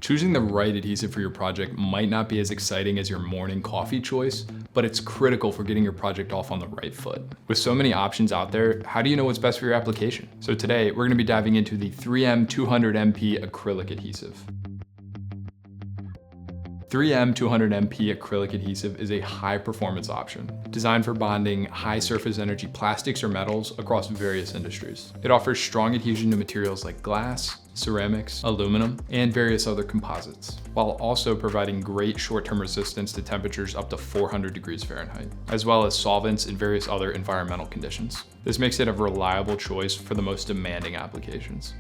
Choosing the right adhesive for your project might not be as exciting as your morning coffee choice, but it's critical for getting your project off on the right foot. With so many options out there, how do you know what's best for your application? So today, we're gonna be diving into the 3M 200MP Acrylic Adhesive. 3M 200MP Acrylic Adhesive is a high-performance option, designed for bonding high-surface energy plastics or metals across various industries. It offers strong adhesion to materials like glass, ceramics, aluminum, and various other composites, while also providing great short-term resistance to temperatures up to 400 degrees Fahrenheit, as well as solvents and various other environmental conditions. This makes it a reliable choice for the most demanding applications.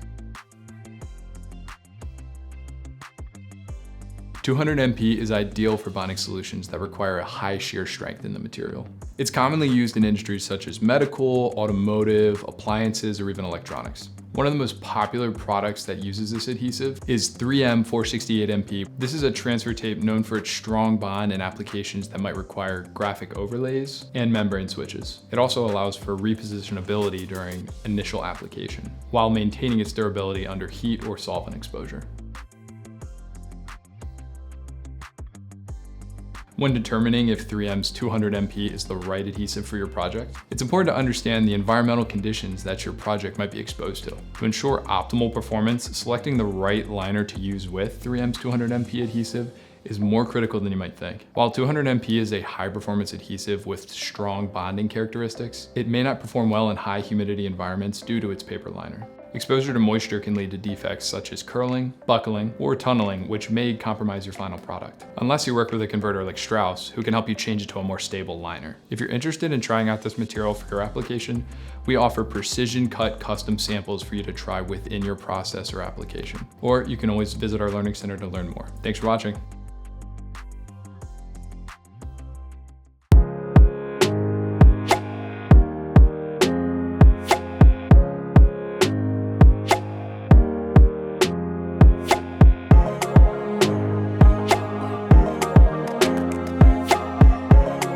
200MP is ideal for bonding solutions that require a high shear strength in the material. It's commonly used in industries such as medical, automotive, appliances, or even electronics. One of the most popular products that uses this adhesive is 3M 468MP. This is a transfer tape known for its strong bond in applications that might require graphic overlays and membrane switches. It also allows for repositionability during initial application, while maintaining its durability under heat or solvent exposure. When determining if 3M's 200MP is the right adhesive for your project, it's important to understand the environmental conditions that your project might be exposed to. To ensure optimal performance, selecting the right liner to use with 3M's 200MP adhesive is more critical than you might think. While 200MP is a high-performance adhesive with strong bonding characteristics, it may not perform well in high humidity environments due to its paper liner. Exposure to moisture can lead to defects such as curling, buckling, or tunneling, which may compromise your final product. Unless you work with a converter like Strouse, who can help you change it to a more stable liner. If you're interested in trying out this material for your application, we offer precision-cut custom samples for you to try within your process or application. Or you can always visit our Learning Center to learn more. Thanks for watching.